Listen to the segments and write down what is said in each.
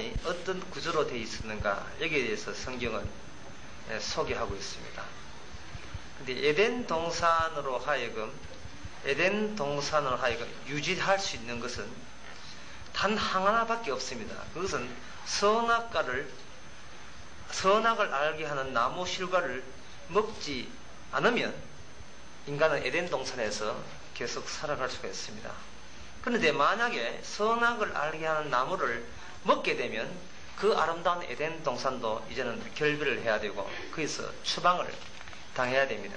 동산이 어떤 구조로 되어 있었는가, 여기에 대해서 성경은 소개하고 있습니다. 근데 에덴 동산으로 하여금 유지할 수 있는 것은 단 하나밖에 없습니다. 그것은 선악을 알게 하는 나무 실과를 먹지 않으면 인간은 에덴 동산에서 계속 살아갈 수가 있습니다. 그런데 만약에 선악을 알게 하는 나무를 먹게 되면 그 아름다운 에덴 동산도 이제는 결별을 해야 되고 거기서 추방을 당해야 됩니다.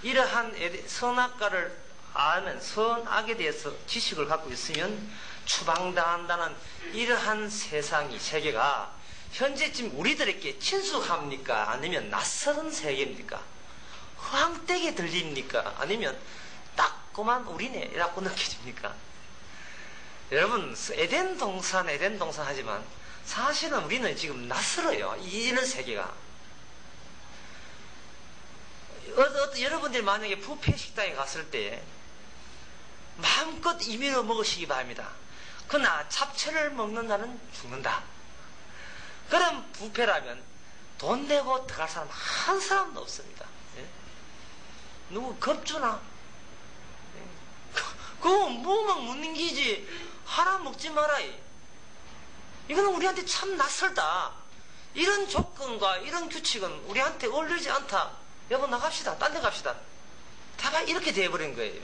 이러한 선악과를 알면, 선악에 대해서 지식을 갖고 있으면 추방당한다는 이러한 세계가 현재 지금 우리들에게 친숙합니까? 아니면 낯선 세계입니까? 허황되게 들립니까? 아니면 딱 그만 우리네라고 느껴집니까? 여러분, 에덴 동산 하지만 사실은 우리는 지금 낯설어요. 이런 세계가. 여러분들이 만약에 뷔페 식당에 갔을 때 마음껏 임의로 먹으시기 바랍니다. 그러나 잡채를 먹는 날은 죽는다. 그럼 뷔페라면 돈 내고 들어갈 사람 한 사람도 없습니다. 예? 누구 겁주나? 예? 그거 뭐만 묻는 기지. 하나 먹지 마라. 이거는 우리한테 참 낯설다. 이런 조건과 이런 규칙은 우리한테 어울리지 않다. 여보, 나갑시다. 딴 데 갑시다. 다만 이렇게 돼버린 거예요.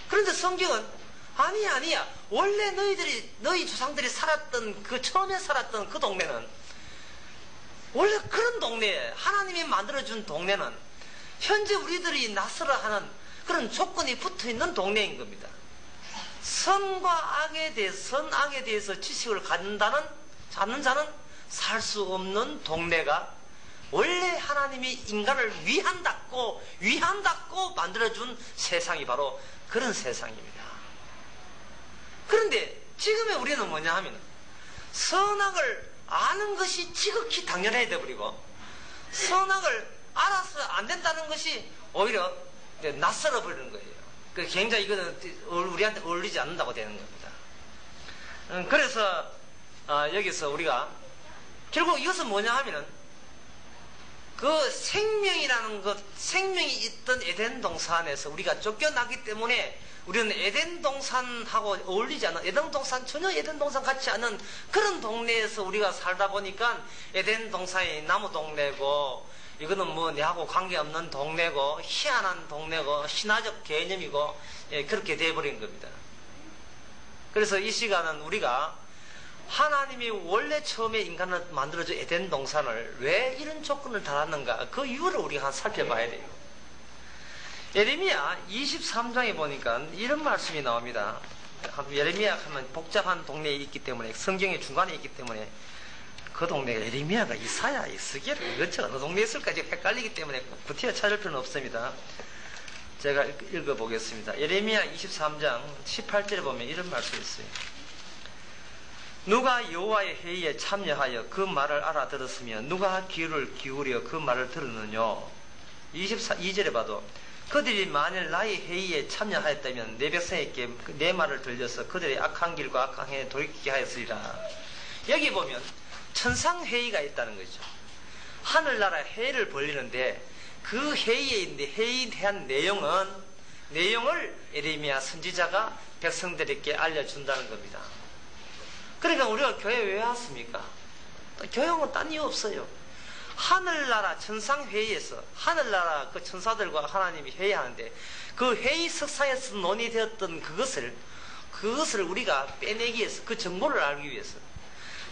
그런데 성경은 아니야. 원래 너희 조상들이 살았던 처음에 살았던 그 동네는, 원래 그런 동네, 하나님이 만들어준 동네는 현재 우리들이 낯설어하는 그런 조건이 붙어있는 동네인 겁니다. 선악에 대해서 지식을 갖는 자는 살 수 없는 동네가 원래 하나님이 인간을 위한다고 만들어준 세상이 바로 그런 세상입니다. 그런데 지금의 우리는 뭐냐 하면 선악을 아는 것이 지극히 당연해야 돼버리고 선악을 알아서 안 된다는 것이 오히려 낯설어 버리는 거예요. 굉장히 이거는 우리한테 어울리지 않는다고 되는 겁니다. 그래서 여기서 우리가 결국 이것은 뭐냐 하면은 그 생명이 있던 에덴 동산에서 우리가 쫓겨나기 때문에 우리는 에덴 동산하고 어울리지 않는, 전혀 에덴 동산 같지 않은 그런 동네에서 우리가 살다 보니까 에덴 동산이 나무 동네고, 이거는 뭐 내하고 관계없는 동네고, 희한한 동네고, 신화적 개념이고, 그렇게 돼버린 겁니다. 그래서 이 시간은 우리가 하나님이 원래 처음에 인간을 만들어준 에덴 동산을 왜 이런 조건을 달았는가, 그 이유를 우리가 한번 살펴봐야 돼요. 예레미야 23장에 보니까 이런 말씀이 나옵니다. 예레미야 하면 복잡한 동네에 있기 때문에, 성경의 중간에 있기 때문에 그 동네가 예레미야가 이사야, 이스겔, 이것저 어느 동네에 있을까 지금 헷갈리기 때문에 구태여 찾을 필요는 없습니다. 제가 읽어보겠습니다. 예레미야 23장 18절에 보면 이런 말씀이 있어요. 누가 여호와의 회의에 참여하여 그 말을 알아들었으며 누가 귀를 기울여 그 말을 들었느냐. 22절에 봐도 그들이 만일 나의 회의에 참여하였다면 내 백성에게 내 말을 들려서 그들의 악한 길과 악한 행에 돌이키게 하였으리라. 여기 보면 천상회의가 있다는 거죠. 하늘나라 회의를 벌리는데 그 회의에 대한 내용을 예레미야 선지자가 백성들에게 알려준다는 겁니다. 그러니까 우리가 교회 왜 왔습니까? 교회는 딴 이유 없어요. 하늘나라 천상회의에서 하늘나라 그 천사들과 하나님이 회의하는데 그 회의 석상에서 논의되었던 그것을 우리가 빼내기 위해서, 그 정보를 알기 위해서,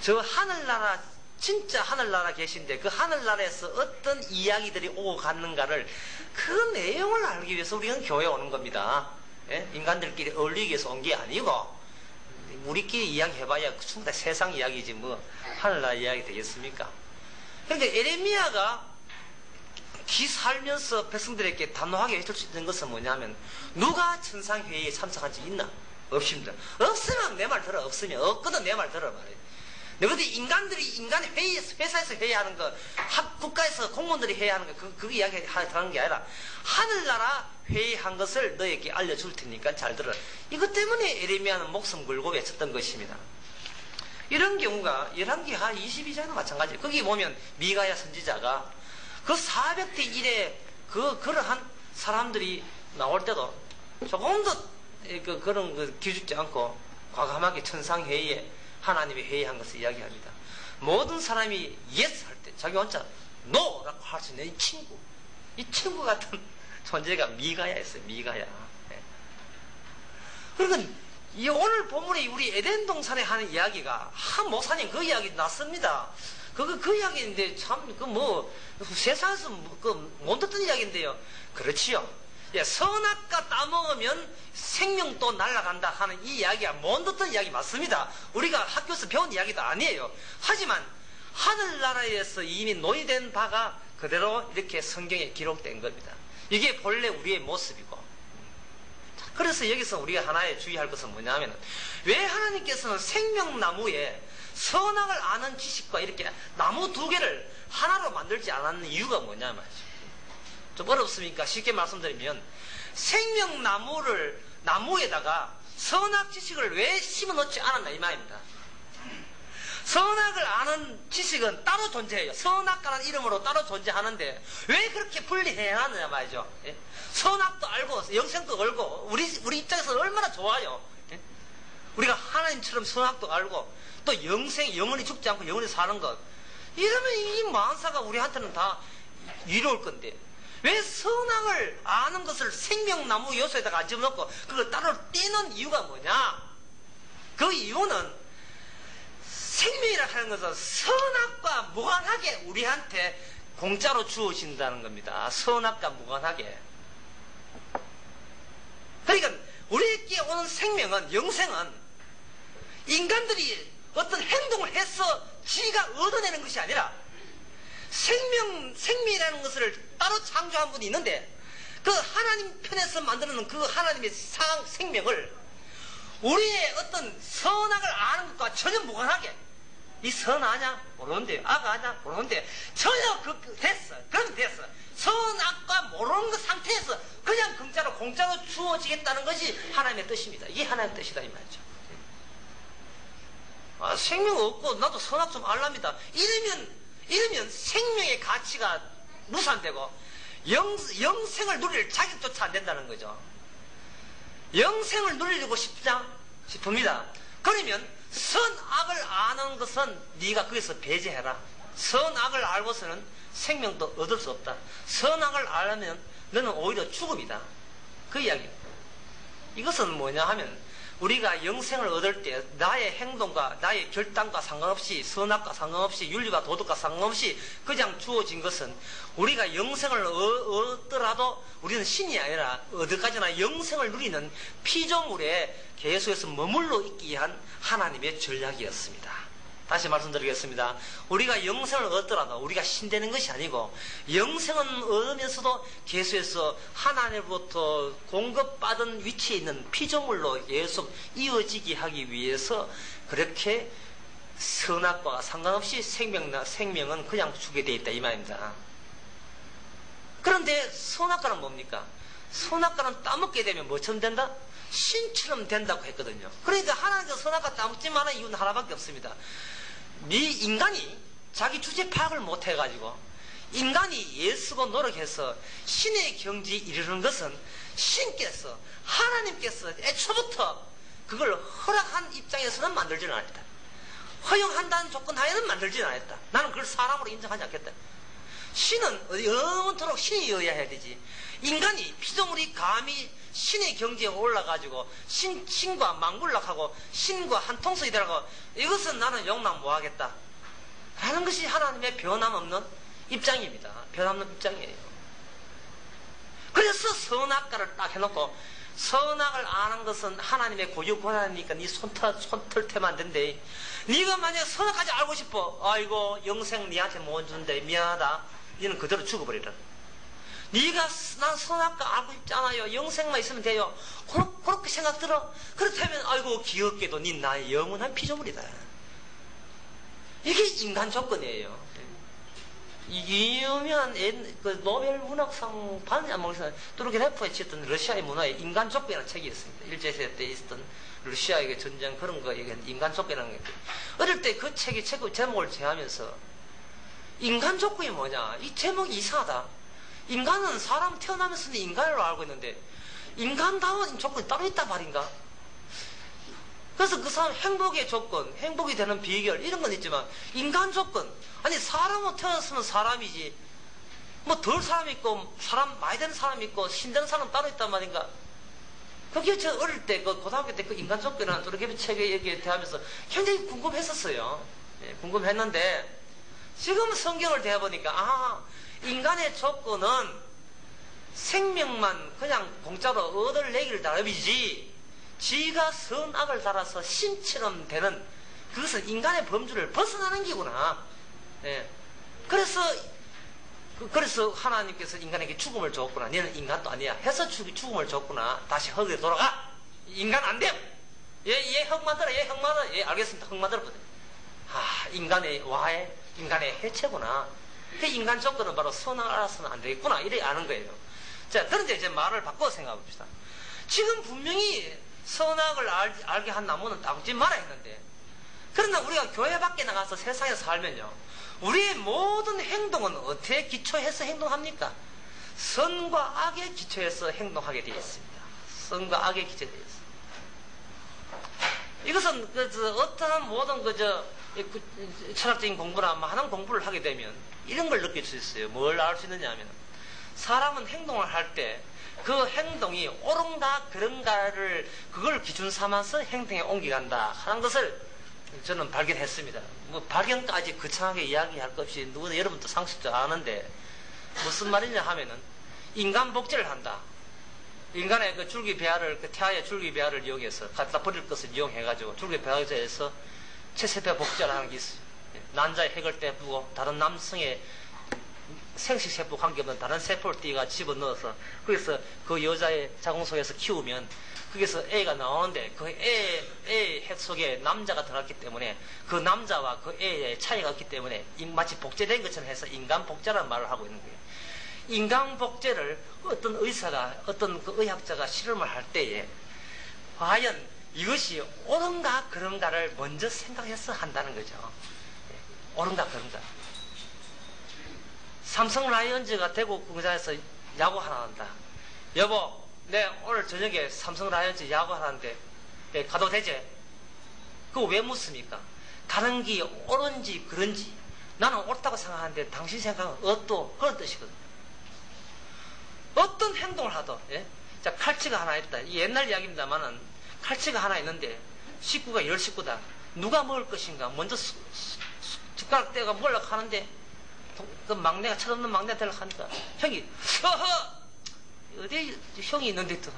저 하늘나라, 진짜 하늘나라 계신데 그 하늘나라에서 어떤 이야기들이 오고 갔는가를, 그 내용을 알기 위해서 우리는 교회에 오는 겁니다. 예? 인간들끼리 어울리기 위해서 온 게 아니고, 우리끼리 이야기해봐야 충분히 세상 이야기지 뭐 하늘나라 이야기 되겠습니까? 그러니까 예레미야가 살면서 백성들에게 단호하게 해줄 수 있는 것은 뭐냐면, 누가 천상회의에 참석한 적 있나? 없습니다. 없으면 내 말 들어. 없으면 없거든 내 말 들어 말이에요. 너희들 인간 회의에서, 회사에서 회의하는 거, 국가에서 공무원들이 회의하는 거, 그 이야기 하는 게 아니라 하늘나라 회의한 것을 너에게 알려줄 테니까 잘 들어. 이것 때문에 예레미야는 목숨 걸고 외쳤던 것입니다. 이런 경우가 열왕기 하 22장도 마찬가지예요. 거기 보면 미가야 선지자가 그 400대 1의 그러한 사람들이 나올 때도 조금도 그런 기죽지 않고 과감하게 천상회의에 하나님의 회의한 것을 이야기합니다. 모든 사람이 yes 할 때 자기 혼자 no 라고 할 수 있는 이 친구 같은 존재가 미가야였어요. 미가야. 그러니까 이 오늘 본문에 우리 에덴 동산에 하는 이야기가 한 목사님 그 이야기 났습니다. 그 이야기인데 참 세상에서 못 듣던 이야기인데요. 그렇지요. 예, 선악과 따먹으면 생명도 날아간다 하는 이 이야기가 못 듣던 이야기 맞습니다. 우리가 학교에서 배운 이야기도 아니에요. 하지만 하늘나라에서 이미 논의된 바가 그대로 이렇게 성경에 기록된 겁니다. 이게 본래 우리의 모습이고. 그래서 여기서 우리가 하나에 주의할 것은 뭐냐면 왜 하나님께서는 생명나무에 선악을 아는 지식과 이렇게 나무 두 개를 하나로 만들지 않았는 이유가 뭐냐 말이죠. 좀 어렵습니까? 쉽게 말씀드리면 나무에다가 선악 지식을 왜 심어놓지 않았나 이 말입니다. 선악을 아는 지식은 따로 존재해요. 선악과라는 이름으로 따로 존재하는데 왜 그렇게 분리해야 하느냐 말이죠. 예? 선악도 알고 영생도 알고 우리 입장에서는 얼마나 좋아요. 예? 우리가 하나님처럼 선악도 알고 또 영원히 죽지 않고 영원히 사는 것, 이러면 이 만사가 우리한테는 다 이로울 건데 왜 선악을 아는 것을 생명나무 요소에다가 안 집어넣고 그걸 따로 떼는 이유가 뭐냐? 그 이유는 생명이라 하는 것은 선악과 무관하게 우리한테 공짜로 주어진다는 겁니다. 선악과 무관하게. 그러니까 우리에게 오는 생명은, 영생은 인간들이 어떤 행동을 해서 지가 얻어내는 것이 아니라 생명이라는 것을 따로 창조한 분이 있는데 그 하나님 편에서 만드는 그 하나님의 생명을 우리의 어떤 선악을 아는 것과 전혀 무관하게, 이 선 아냐? 모르는데, 악 아냐? 모르는데, 전혀 됐어. 그럼 됐어. 선악과 모르는 그 상태에서 그냥 공짜로 주어지겠다는 것이 하나님의 뜻입니다. 이게 하나님의 뜻이다 이 말이죠. 생명 없고 나도 선악 좀 알랍니다. 이러면 생명의 가치가 무산되고 영생을 누릴 자격조차 안 된다는 거죠. 영생을 누리고 싶습니다. 그러면 선악을 아는 것은 네가 거기서 배제해라. 선악을 알고서는 생명도 얻을 수 없다. 선악을 알면 너는 오히려 죽음이다. 그 이야기. 이것은 뭐냐 하면 우리가 영생을 얻을 때 나의 행동과 나의 결단과 상관없이, 선악과 상관없이, 윤리와 도덕과 상관없이 그냥 주어진 것은 우리가 영생을 얻더라도 우리는 신이 아니라 어디까지나 영생을 누리는 피조물에 계속해서 머물러 있기 위한 하나님의 전략이었습니다. 다시 말씀드리겠습니다. 우리가 영생을 얻더라도 우리가 신되는 것이 아니고 영생은 얻으면서도 계속해서 하나님으로부터 공급받은 위치에 있는 피조물로 계속 이어지게 하기 위해서 그렇게 선악과 상관없이 생명은 그냥 주게 되어 있다 이 말입니다. 그런데 선악과는 뭡니까? 선악과는 따먹게 되면 뭐처럼 된다? 신처럼 된다고 했거든요. 그러니까 하나님께서 선악과 따먹지 말라는 이유는 하나밖에 없습니다. 인간이 자기 주제 파악을 못해가지고 인간이 애쓰고 노력해서 신의 경지에 이르는 것은 신께서, 하나님께서 애초부터 그걸 허락한 입장에서는 만들지는 않았다. 허용한다는 조건 하에는 만들지는 않았다. 나는 그걸 사람으로 인정하지 않겠다. 신은 영원토록 신이어야 해야 되지. 인간이, 피조물이 감히 신의 경지에 올라가지고 신과 망불락하고 신과 한통속이 되라고 이것은 나는 용납 못하겠다 라는 것이 하나님의 변함없는 입장입니다. 변함없는 입장이에요. 그래서 선악과를 딱 해놓고 선악을 아는 것은 하나님의 고유 권한이니까 네 손털태면 안 된대. 네가 만약에 선악까지 알고 싶어, 아이고 영생 네한테 못 준대, 미안하다, 너는 그대로 죽어버리라. 네가 난 선악과 알고 싶지 않아요, 영생만 있으면 돼요, 그렇게 생각 들어? 그렇다면 아이고 귀엽게도 네 나의 영원한 피조물이다. 이게 인간 조건이에요. 유명한 그 노벨 문학상 받은 안 먹은 투르게네프에 쳤던 러시아의 문화에 인간 족배라는 책이 있습니다. 일제시대 때 있었던 러시아의 전쟁 그런 거 인간 족배라는 게 어릴 때 그 책의 제목을 제하면서 인간 족구이 뭐냐? 이 제목이 이상하다. 인간은 사람 태어나면서는 인간으로 알고 있는데 인간다운 조건이 따로 있단 말인가? 그래서 그 사람 행복의 조건, 행복이 되는 비결 이런 건 있지만 인간 조건, 아니 사람은 태어났으면 사람이지 뭐 덜 사람 있고 사람 많이 되는 사람 있고 신되는 사람 따로 있단 말인가? 그게 저 어릴 때 그 고등학교 때 그 인간 조건이라는 도르게프 책에 얘기에 대하면서 굉장히 궁금했었어요. 예, 궁금했는데 지금 성경을 대해보니까 인간의 조건은 생명만 그냥 공짜로 얻을 내기를 다름이지 지가 선악을 달아서 신처럼 되는 그것은 인간의 범주를 벗어나는 기구나. 예. 그래서 하나님께서 인간에게 죽음을 줬구나. 너는 인간도 아니야. 해서 죽음을 줬구나. 다시 흙에 돌아가. 인간 안 돼. 얘 흙 만들어. 얘 흙 만들어. 예, 알겠습니다. 흙 만들었거든. 인간의 와해, 인간의 해체구나. 그 인간 조건은 바로 선악을 알아서는 안 되겠구나. 이래 아는 거예요. 자, 그런데 이제 말을 바꿔 생각해 봅시다. 지금 분명히 선악을 알게 한 나무는 따먹지 말아야 했는데, 그러나 우리가 교회 밖에 나가서 세상에 살면요, 우리의 모든 행동은 어떻게 기초해서 행동합니까? 선과 악에 기초해서 행동하게 되어 있습니다. 선과 악에 기초되어 있습니다. 이것은 어떠한 모든 철학적인 공부나 많은 공부를 하게 되면 이런 걸 느낄 수 있어요. 뭘 알 수 있느냐 하면 사람은 행동을 할 때 그 행동이 옳은가 그런가를 그걸 기준 삼아서 행동에 옮겨간다 하는 것을 저는 발견했습니다. 뭐 발견까지 거창하게 이야기할 것 없이 누구나 여러분도 상식도 아는데 무슨 말이냐 하면은 인간 복제를 한다. 인간의 그 줄기배아를 태아의 줄기배아를 이용해서 갖다 버릴 것을 이용해가지고 줄기배아에서 체세포 복제를 하는 게 있어요. 난자의 핵을 떼부고 다른 남성의 생식세포 관계없는 다른 세포를 띠가 집어넣어서 거기서 그 여자의 자궁 속에서 키우면 거기서 애가 나오는데 그 애의 핵 속에 남자가 들어갔기 때문에 그 남자와 그 애의 차이가 없기 때문에 마치 복제된 것처럼 해서 인간 복제라는 말을 하고 있는 거예요. 인간 복제를 어떤 의사가 어떤 그 의학자가 실험을 할 때에 과연 이것이 옳은가 그런가를 먼저 생각해서 한다는 거죠. 옳은가 그런가. 삼성 라이온즈가 대구 공장에서 야구 하나 한다. 여보, 내 오늘 저녁에 삼성 라이온즈 야구 하는데 가도 되지? 그거 왜 묻습니까? 다른 게 옳은지 그런지 나는 옳다고 생각하는데 당신 생각은 어떠? 그런 뜻이거든요. 어떤 행동을 하도 자, 칼치가 하나 있다. 이 옛날 이야기입니다만은 칼치가 하나 있는데 식구가 10식구다. 누가 먹을 것인가? 먼저 숟가락 떼가 먹으려고 하는데 그 막내가 철없는 막내가 되려고 하니까 형이 어디 형이 있는데 또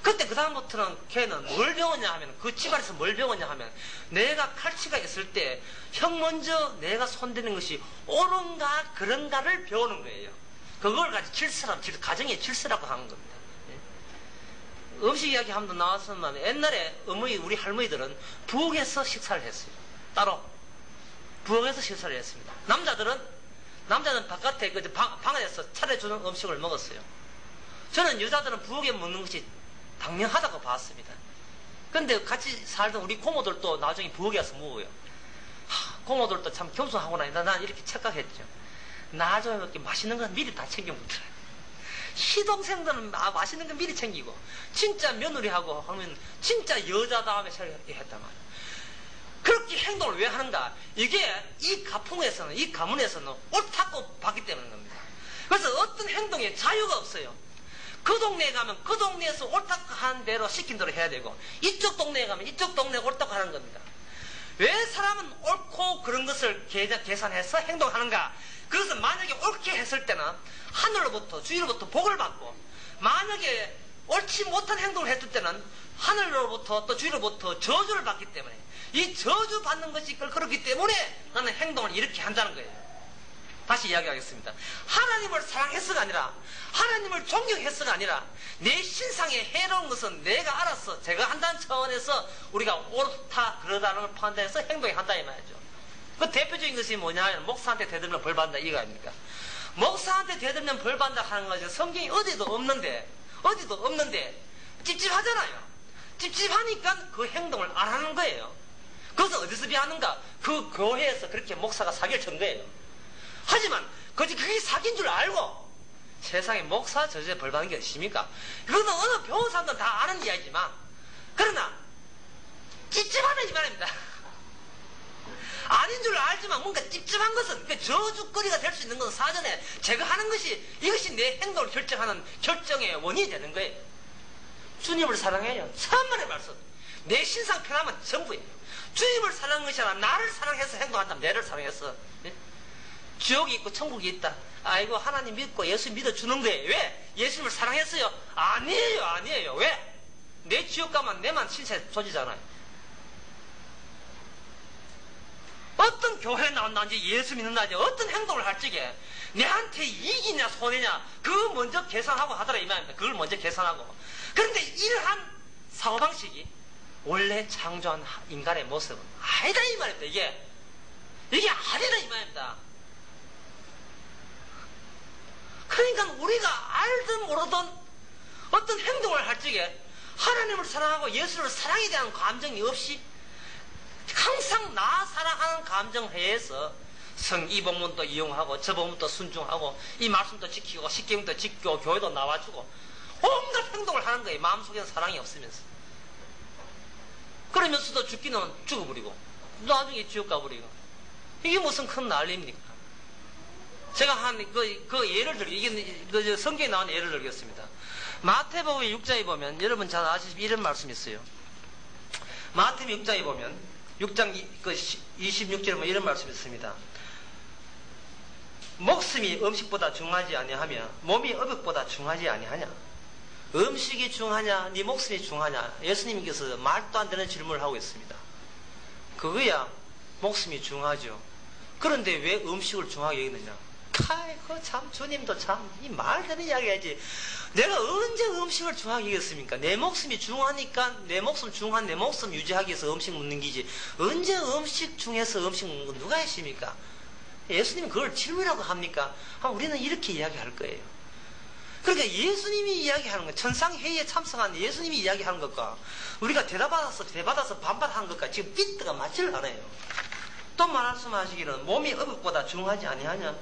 그때 그 다음부터는 걔는 뭘 배웠냐 하면 그 집안에서 뭘 배웠냐 하면 내가 칼치가 있을 때 형 먼저 내가 손대는 것이 옳은가 그런가를 배우는 거예요. 그걸 가지고 가정의 질서라고 하는 겁니다. 음식 이야기 한번 나왔으면 옛날에 우리 할머니들은 부엌에서 식사를 했어요. 따로 부엌에서 식사를 했습니다. 남자는 바깥에 방 안에서 차려주는 음식을 먹었어요. 저는 여자들은 부엌에 먹는 것이 당연하다고 봤습니다. 그런데 같이 살던 우리 고모들도 나중에 부엌에 와서 먹어요. 고모들도 참 겸손하구나. 난 이렇게 착각했죠. 나중에 이렇게 맛있는 건 미리 다 챙겨 먹더라고요. 시동생들은 맛있는 건 미리 챙기고 진짜 며느리하고 하면 진짜 여자다움에 이렇게 했단 말이에요. 그렇게 행동을 왜 하는가? 이게 이 가풍에서는 이 가문에서는 옳다고 봤기 때문인 겁니다. 그래서 어떤 행동에 자유가 없어요. 그 동네에 가면 그 동네에서 옳다고 하는 대로 시킨 대로 해야 되고 이쪽 동네에 가면 이쪽 동네가 옳다고 하는 겁니다. 왜 사람은 옳고 그런 것을 계산해서 행동하는가? 그것은 만약에 옳게 했을 때는 하늘로부터 주위로부터 복을 받고 만약에 옳지 못한 행동을 했을 때는 하늘로부터 또 주위로부터 저주를 받기 때문에 이 저주 받는 것이 그렇기 때문에 나는 행동을 이렇게 한다는 거예요. 다시 이야기하겠습니다. 하나님을 사랑해서가 아니라 하나님을 존경해서가 아니라 내 신상에 해로운 것은 내가 알아서 제가 한다는 차원에서 우리가 옳다 그러다는 걸 판단해서 행동을 한다 이 말이죠. 그 대표적인 것이 뭐냐? 목사한테 대들면 벌 받는다 이거 아닙니까? 목사한테 대들면 벌 받는다 하는 것이 성경이 어디도 없는데 찝찝하잖아요. 찝찝하니까 그 행동을 안 하는 거예요. 그것은 어디서 비하는가? 그 교회에서 그렇게 목사가 사기를 친 거예요. 하지만 그게 사기인 줄 알고 세상에 목사 저주에 벌 받는 게 있습니까? 그거는 어느 배운 사람들은 다 아는 이야기지만 그러나 찝찝하다 이 말입니다. 아닌 줄 알지만 뭔가 찝찝한 것은 그 저주거리가 될 수 있는 것은 사전에 제거하는 것이 이것이 내 행동을 결정하는 결정의 원인이 되는 거예요. 주님을 사랑해요. 천만의 말씀. 내 신상 편하면 전부예요. 주님을 사랑하는 것이 아니라 나를 사랑해서 행동한다면 내를 사랑해서 네? 지옥이 있고 천국이 있다. 아이고 하나님 믿고 예수 믿어주는 거예요. 왜? 예수님을 사랑했어요? 아니에요. 왜? 내 지옥 가면 내만 신세 조지잖아요. 어떤 교회에 나온다든지 예수 믿는다든지 어떤 행동을 할 적에 내한테 이익이냐 손해냐 그거 먼저 계산하고 하더라 이 말입니다. 그걸 먼저 계산하고. 그런데 이러한 사고방식이 원래 창조한 인간의 모습은 아니다 이 말입니다. 이게 아니다 이 말입니다. 그러니까 우리가 알든 모르든 어떤 행동을 할 적에 하나님을 사랑하고 예수를 사랑에 대한 감정이 없이 항상 나 사랑하는 감정 하에서 이 법문도 이용하고 저 법문도 순종하고 이 말씀도 지키고 십계명도 지키고 교회도 나와주고 온갖 행동을 하는 거예요. 마음속에는 사랑이 없으면서. 그러면서도 죽기는 죽어버리고 나중에 지옥 가버리고 이게 무슨 큰 난리입니까? 제가 그 예를 이게 성경에 나온 예를 들겠습니다. 마태복음 6장에 보면 여러분 잘 아시지만 이런 말씀이 있어요. 마태복음 6장에 보면 6장 26절에 보면 이런 말씀이 있습니다. 목숨이 음식보다 중하지 아니하며 몸이 의복보다 중하지 아니하냐? 음식이 중하냐? 네 목숨이 중하냐? 예수님께서 말도 안 되는 질문을 하고 있습니다. 그거야 목숨이 중하죠. 그런데 왜 음식을 중하게 여기느냐? 아이고 참 주님도 참 이 말 되는 이야기 해야지. 내가 언제 음식을 중하게 여겼습니까? 내 목숨이 중하니까 내 목숨 중한 내 목숨 유지하기 위해서 음식 먹는 기지. 언제 음식 중에서 음식 먹는 거 누가 했습니까? 예수님이 그걸 질문이라고 합니까? 우리는 이렇게 이야기할 거예요. 그러니까 예수님이 이야기하는 것, 천상회의에 참석한 예수님이 이야기하는 것과 우리가 대받아서 반발하는 것과 지금 삐트가 맞지를 않아요. 또 말씀하시기는 몸이 의복보다 중하지 아니하냐?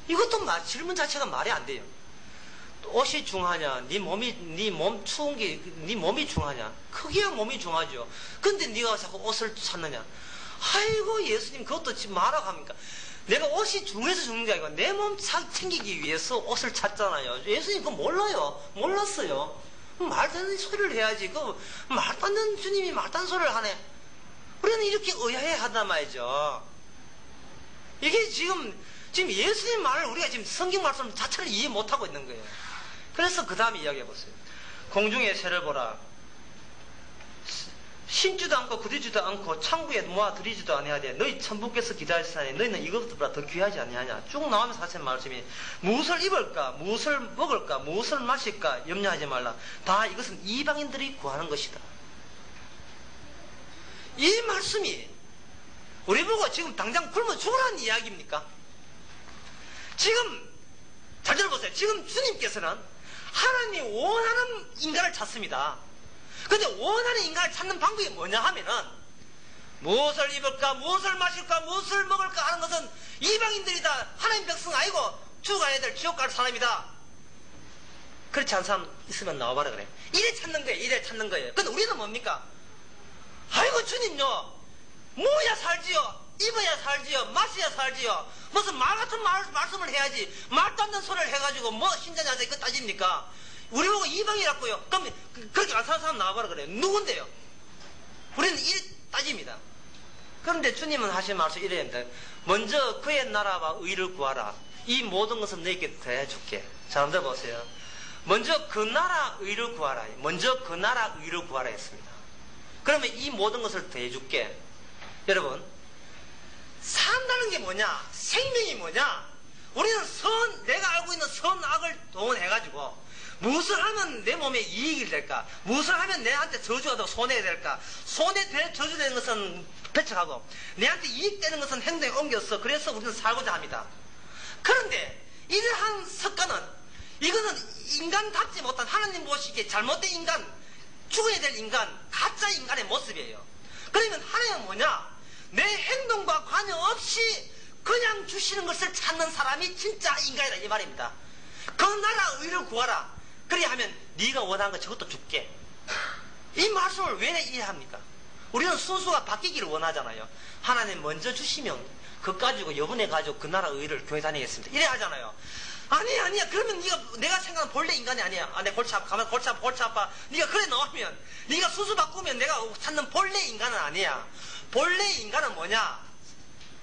이것도 질문 자체가 말이 안 돼요. 옷이 중하냐? 네 몸 추운 게 네 몸이 중하냐? 크기야 몸이 중하죠. 근데 네가 자꾸 옷을 찾느냐? 아이고 예수님 그것도 지금 말하고 합니까? 내가 옷이 중해서 죽는 게 아니고 내 몸 챙기기 위해서 옷을 찾잖아요. 예수님 그거 몰랐어요. 말도 안 되는 소리를 해야지. 말도 안 되는 주님이 말도 안 되는 소리를 하네. 우리는 이렇게 의아해 하단 말이죠. 이게 지금 예수님 말을 우리가 지금 성경 말씀 자체를 이해 못하고 있는 거예요. 그래서 그 다음에 이야기해 보세요. 공중의 새를 보라. 신지도 않고 그리지도 않고 창고에 모아들이지도 아니하되 너희 천부께서 기다리시나니 너희는 이것보다 더 귀하지 아니하냐. 쭉 나오면서 하신 말씀이 무엇을 입을까 무엇을 먹을까 무엇을 마실까 염려하지 말라. 다 이것은 이방인들이 구하는 것이다. 이 말씀이 우리 보고 지금 당장 굶어 죽으라는 이야기입니까? 지금 잘 들어보세요. 지금 주님께서는 하나님이 원하는 인간을 찾습니다. 근데 원하는 인간을 찾는 방법이 뭐냐 하면은 무엇을 입을까 무엇을 마실까 무엇을 먹을까 하는 것은 이방인들이다. 하나님 백성 아니고 죽어야 될 지옥 갈 사람이다. 그렇지 않은 사람 있으면 나와봐라 그래. 이래 찾는 거예요. 근데 우리는 뭡니까? 아이고 주님요 뭐야 살지요 입어야 살지요 마셔야 살지요 무슨 말 같은 말씀을 해야지. 말도 안 되는 소리를 해가지고 뭐 신자냐 이거 따집니까? 우리 보고 이방이라고요. 그럼 그렇게 안 사는 사람 나와봐라 그래요. 누군데요? 우리는 이래 따집니다. 그런데 주님은 하신 말씀 이래야 됩니다. 먼저 그의 나라와 의를 구하라. 이 모든 것은 너에게 더해줄게. 자, 한번 보세요. 먼저 그 나라 의를 구하라. 먼저 그 나라 의를 구하라 했습니다. 그러면 이 모든 것을 더해줄게. 여러분 산다는 게 뭐냐? 생명이 뭐냐? 우리는 내가 알고 있는 선악을 동원해가지고 무엇을 하면 내 몸에 이익이 될까? 무엇을 하면 내한테 저주가 되고 손해가 될까? 저주되는 것은 배척하고 내한테 이익되는 것은 행동에 옮겨서 그래서 우리는 살고자 합니다. 그런데 이러한 습관은 이거는 인간답지 못한 하나님 보시기에 잘못된 인간, 죽어야 될 인간, 가짜 인간의 모습이에요. 그러면 하나님은 뭐냐? 내 행동과 관여없이 그냥 주시는 것을 찾는 사람이 진짜 인간이다 이 말입니다. 그 나라 의를 구하라. 그리하면 네가 원하는 거 저것도 줄게. 이 말씀을 왜 이해합니까? 우리는 순수가 바뀌기를 원하잖아요. 하나님 먼저 주시면 그거 가지고 여분해 가지고 그 나라 의를 교회 다니겠습니다. 이래 하잖아요. 아니야. 그러면 내가 생각하는 본래 인간이 아니야. 내 골치 아파. 가만 골치 아파. 네가 그래 나오면 네가 순수 바꾸면 내가 찾는 본래 인간은 아니야. 본래 인간은 뭐냐?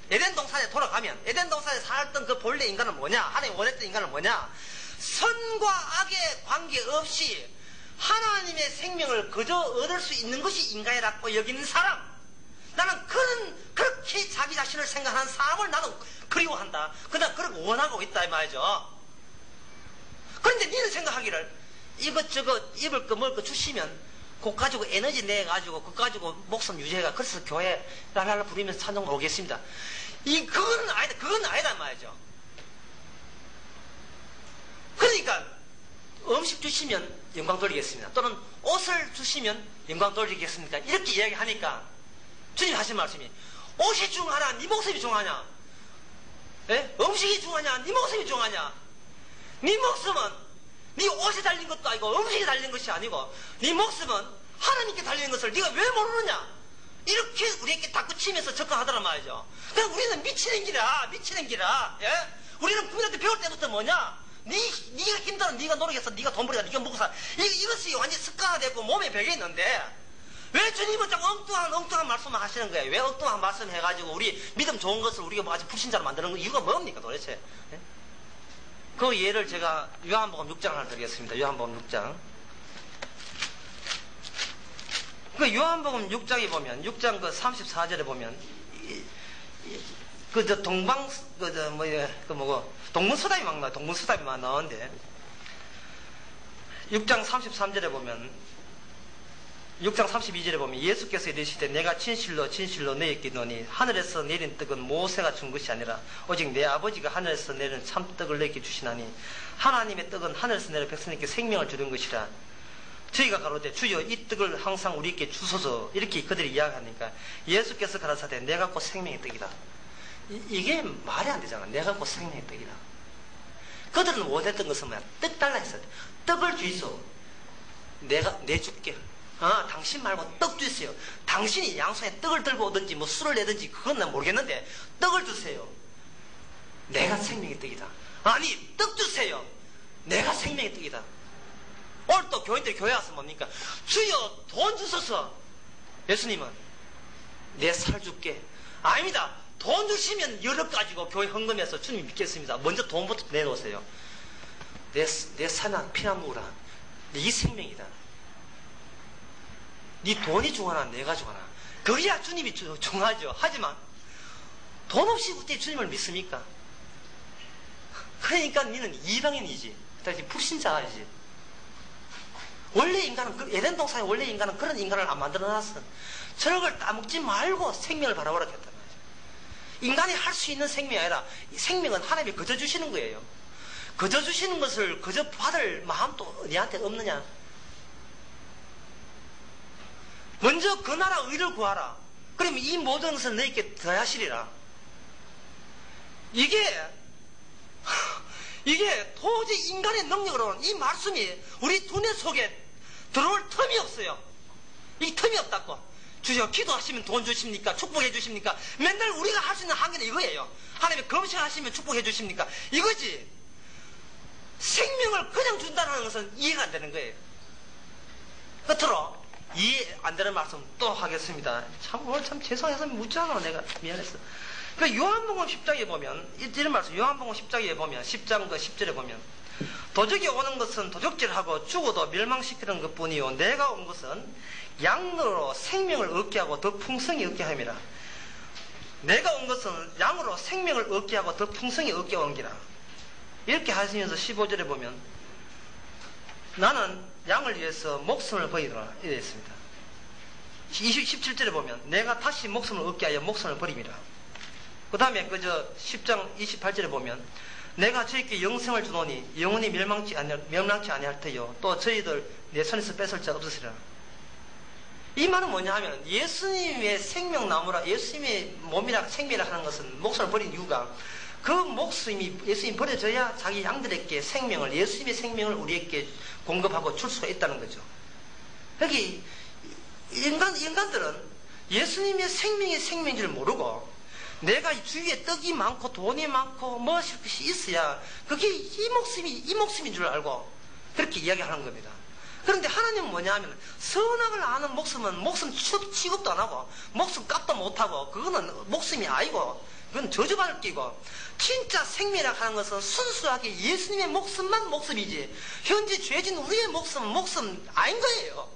에덴 동산에 돌아가면 에덴 동산에 살았던 그 본래 인간은 뭐냐? 하나님 원했던 인간은 뭐냐? 선과 악의 관계없이 하나님의 생명을 그저 얻을 수 있는 것이 인간이라고 여기는 사람. 나는 그렇게 자기 자신을 생각하는 사람을 나는 그리워한다. 그냥 그렇게 원하고 있다 이 말이죠. 그런데 니는 생각하기를 이것저것 입을 거 먹을 거 주시면 그거 가지고 에너지 내가지고 그거 가지고 목숨 유지해가 그래서 교회 랄랄라 부리면서 찬송 오겠습니다. 그건 아니다 말이죠. 그러니까 음식 주시면 영광 돌리겠습니다. 또는 옷을 주시면 영광 돌리겠습니까? 이렇게 이야기하니까 주님 하신 말씀이 옷이 중하냐 네 목숨이 중하냐? 예? 음식이 중하냐 네 목숨이 중하냐? 네 목숨은 네 옷에 달린 것도 아니고 음식에 달린 것이 아니고 네 목숨은 하나님께 달린 것을 네가 왜 모르느냐? 이렇게 우리에게 닥구치면서 접근하더란 말이죠. 그냥 우리는 미치는 기라. 예? 우리는 부모한테 배울 때부터 뭐냐? 네가 힘들어, 네가 노력해서, 네가 돈 벌이다, 네가 먹고 살. 이것이 완전히 습관화되고 몸에 배겨 있는데 왜 주님은 자꾸 엉뚱한 말씀을 하시는 거예요? 왜 엉뚱한 말씀 해가지고 우리 믿음 좋은 것을 우리가 뭐 아주 불신자로 만드는 거 이유가 뭡니까 도대체? 예? 그 예를 제가 요한복음 6장 하나 드리겠습니다. 요한복음 6장. 그 요한복음 6장에 보면 6장 그 34절에 보면 동문서답이 막 나와. 동문서답이 막 나오는데 6장 33절에 보면 6장 32절에 보면 예수께서 이르시되 내가 진실로 너희에게 이르노니 하늘에서 내린 떡은 모세가 준 것이 아니라 오직 내 아버지가 하늘에서 내린 참떡을 너희에게 주시나니 하나님의 떡은 하늘에서 내려 백성에게 생명을 주는 것이라. 저희가 가로되 주여 이 떡을 항상 우리에게 주소서 이렇게 그들이 이야기하니까 예수께서 가라사대 내가 곧 생명의 떡이다. 이게 말이 안 되잖아. 내가 곧 생명의 떡이다. 그들은 원했던 것은 뭐야? 떡 달라 했어요. 떡을 주이소. 내가 내줄게. 당신 말고 떡 주세요. 당신이 양손에 떡을 들고 오든지 뭐 술을 내든지 그건 난 모르겠는데 떡을 주세요. 내가 생명의 떡이다. 아니 떡 주세요. 내가 생명의 떡이다. 오늘 또 교인들이 교회 와서 뭡니까? 주여 돈 주소서. 예수님은 내 살 줄게. 아닙니다. 돈 주시면 여러 가지고 교회 헌금해서 주님 믿겠습니다. 먼저 돈부터 내놓으세요. 내 살나 피나 먹으라. 네 생명이다. 네 돈이 중하나 내가 중하나. 그래야 주님이 중하죠. 하지만 돈 없이 어떻게 주님을 믿습니까? 그러니까 너는 이방인이지. 다시 불신자이지. 원래 인간은 에덴 동산의 원래 인간은 그런 인간을 안 만들어놨어. 저런 걸 따먹지 말고 생명을 바라보라 했단 말이야. 인간이 할 수 있는 생명이 아니라 이 생명은 하나님이 거저 주시는 거예요. 거저 주시는 것을 거저 받을 마음도 너한테 없느냐? 먼저 그 나라 의를 구하라. 그러면 이 모든 것을 너에게 더하시리라. 이게 도저히 인간의 능력으로는 이 말씀이 우리 두뇌 속에 들어올 틈이 없어요. 이 틈이 없다고. 주여 기도하시면 돈 주십니까? 축복해 주십니까? 맨날 우리가 할 수 있는 한계는 이거예요. 하나님이 검식하시면 축복해 주십니까? 이거지. 생명을 그냥 준다는 것은 이해가 안 되는 거예요. 끝으로 이해 안 되는 말씀 또 하겠습니다. 오늘 참 죄송해서 묻잖아. 내가 미안했어. 그 요한복음 10장에 보면 이런 말씀 요한복음 10장에 보면 10장 그 10절에 보면 도적이 오는 것은 도적질하고 죽어도 멸망시키는 것뿐이요 내가 온 것은 양으로 생명을 얻게 하고 더 풍성히 얻게 함이라. 내가 온 것은 양으로 생명을 얻게 하고 더 풍성히 얻게 온 기라. 이렇게 하시면서 15절에 보면 나는 양을 위해서 목숨을 버리더라 이랬습니다. 17절에 보면 내가 다시 목숨을 얻게 하여 목숨을 버림이라. 그 다음에 그저 10장 28절에 보면 내가 저희께 영생을 주노니 영원히 멸망치 아니할 터요 또 저희들 내 손에서 뺏을 자 없으시라. 이 말은 뭐냐 하면 예수님의 생명나무라 예수님의 몸이라 생명이라 하는 것은 목숨을 버린 이유가 그 목숨이 예수님이 버려져야 자기 양들에게 생명을 예수님의 생명을 우리에게 공급하고 줄 수가 있다는 거죠. 여기 인간들은 예수님의 생명이 생명인 줄 모르고 내가 주위에 떡이 많고 돈이 많고 무엇이 있어야 그게 이 목숨인 줄 알고 그렇게 이야기하는 겁니다. 그런데 하나님은 뭐냐 하면 선악을 아는 목숨은 목숨 취급도 안 하고 목숨 값도 못하고 그거는 목숨이 아니고 그건 저주받을 끼고 진짜 생명이라고 하는 것은 순수하게 예수님의 목숨만 목숨이지 현재 죄진 우리의 목숨은 목숨 아닌 거예요.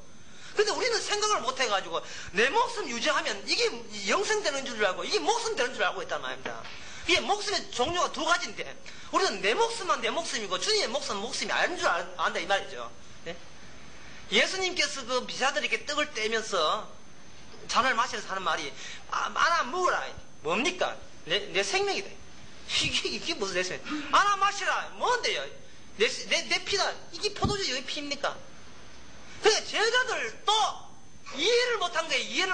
근데 우리는 생각을 못 해가지고 내 목숨 유지하면 이게 영생 되는 줄 알고 이게 목숨 되는 줄 알고 있단 말입니다. 이게 목숨의 종류가 두 가지인데 우리는 내 목숨만 내 목숨이고 주님의 목숨은 목숨이 아닌 줄 안다 이 말이죠. 네? 예수님께서 그 비자들에게 떡을 떼면서 잔을 마시면서 하는 말이 하나 먹어라. 뭡니까? 내 생명이다. 이게 무슨 내 생명? 하나 마시라. 뭔데요? 내 피다. 이게 포도주 여기 피입니까? 근데 제자들도 이해를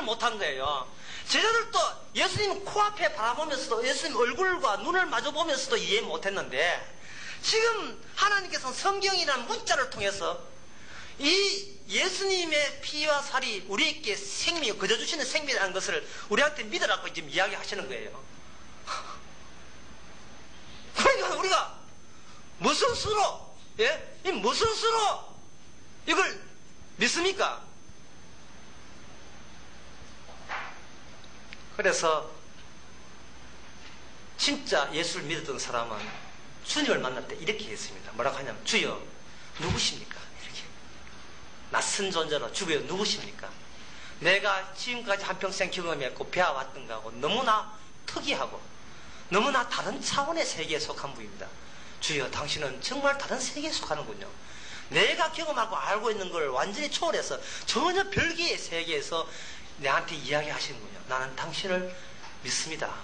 못한 거예요. 제자들도 예수님 코앞에 바라보면서도 예수님 얼굴과 눈을 마주보면서도 이해 못했는데 지금 하나님께서는 성경이라는 문자를 통해서 이 예수님의 피와 살이 우리에게 생명, 거저주시는 생명이라는 것을 우리한테 믿으라고 지금 이야기하시는 거예요. 그러니까 우리가 무슨 수로, 예? 이 무슨 수로 이걸 믿습니까? 그래서 진짜 예수를 믿었던 사람은 주님을 만날 때 이렇게 했습니다. 뭐라고 하냐면 주여 누구십니까? 이렇게 낯선 존재로 주여 누구십니까? 내가 지금까지 한평생 경험했고 배워왔던 거하고 너무나 특이하고 너무나 다른 차원의 세계에 속한 분입니다. 주여 당신은 정말 다른 세계에 속하는군요. 내가 경험하고 알고 있는 걸 완전히 초월해서 전혀 별개의 세계에서 내한테 이야기하시는군요. 나는 당신을 믿습니다.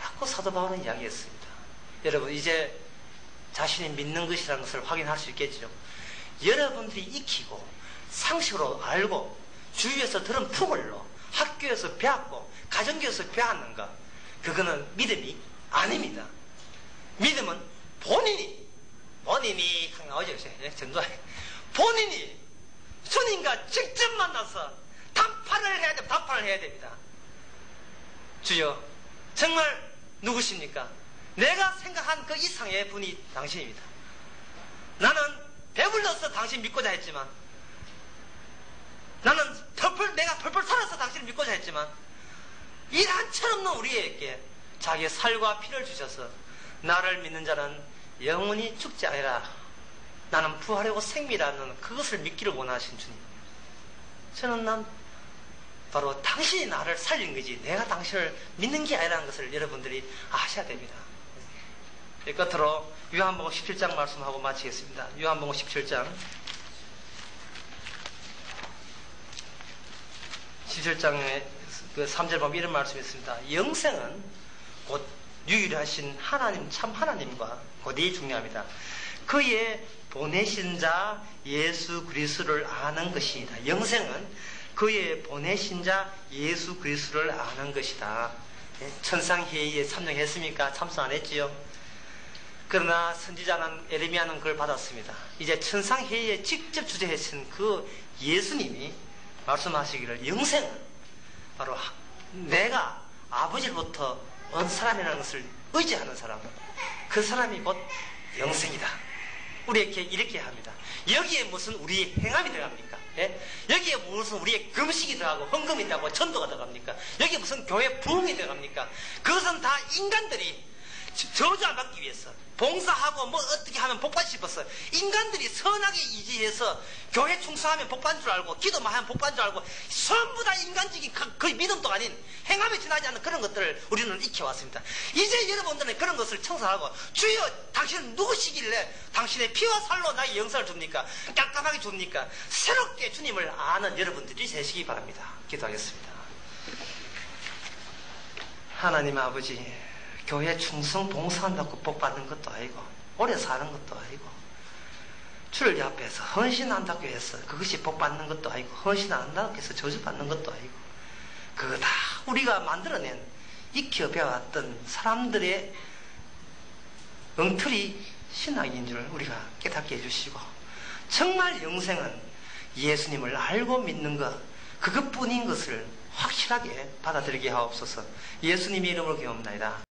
라고 사도 바울은 이야기했습니다. 여러분 이제 자신이 믿는 것이라는 것을 확인할 수 있겠죠. 여러분들이 익히고 상식으로 알고 주위에서 들은 풍을로 학교에서 배웠고 가정교에서 배웠는가 그거는 믿음이 아닙니다. 믿음은 본인이 전도해 본인이 주님과 직접 만나서 단판을 해야 됩니다. 주여 정말 누구십니까? 내가 생각한 그 이상의 분이 당신입니다. 나는 배불러서 당신 믿고자 했지만 나는 내가 펄펄 살아서 당신을 믿고자 했지만 일 한철없는 우리에게 자기의 살과 피를 주셔서 나를 믿는 자는 영원히 죽지 아니라 나는 부활하고 생미라는 그것을 믿기를 원하신 주님. 저는 바로 당신이 나를 살린 거지 내가 당신을 믿는 게 아니라는 것을 여러분들이 아셔야 됩니다. 끝으로 요한복음 17장 말씀하고 마치겠습니다. 요한복음 17장 17장에 그 3절 보면 이런 말씀이 있습니다. 영생은 곧 유일하신 하나님 참 하나님과 곧이 중요합니다. 그의 보내신 자 예수 그리스도를 아는 것이다. 영생은 그의 보내신 자 예수 그리스도를 아는 것이다. 천상회의에 참여했습니까? 참석 안 했지요. 그러나 선지자는 에레미야는 그걸 받았습니다. 이제 천상회의에 직접 주재하신 그 예수님이 말씀하시기를 영생은 바로 내가 아버지로부터 온 사람이라는 것을 의지하는 사람, 그 사람이 곧 영생이다. 우리에게 이렇게 합니다. 여기에 무슨 우리의 행함이 들어갑니까? 예? 여기에 무슨 우리의 금식이 들어가고 헌금이 들어가고 전도가 들어갑니까? 여기에 무슨 교회 부흥이 들어갑니까? 그것은 다 인간들이 저주 안 받기 위해서 봉사하고 뭐 어떻게 하면 복받 싶었어. 인간들이 선하게 이지해서 교회 충성하면 복받는 줄 알고 기도만 하면 복받는 줄 알고 전부 다 인간적인 거의 믿음도 아닌 행함에 지나지 않는 그런 것들을 우리는 익혀왔습니다. 이제 여러분들은 그런 것을 청산하고 주여 당신은 누구시길래 당신의 피와 살로 나에게 영생을 줍니까? 깜깜하게 줍니까? 새롭게 주님을 아는 여러분들이 되시기 바랍니다. 기도하겠습니다. 하나님 아버지, 교회 충성 봉사한다고 복 받는 것도 아니고 오래 사는 것도 아니고 주를 앞에서 헌신한다고 해서 그것이 복 받는 것도 아니고 헌신 안 한다고 해서 저주 받는 것도 아니고 그거 다 우리가 만들어낸 익혀 배워왔던 사람들의 엉터리 신학인 줄 우리가 깨닫게 해주시고 정말 영생은 예수님을 알고 믿는 것 그것뿐인 것을 확실하게 받아들이게 하옵소서. 예수님의 이름으로 기도합니다.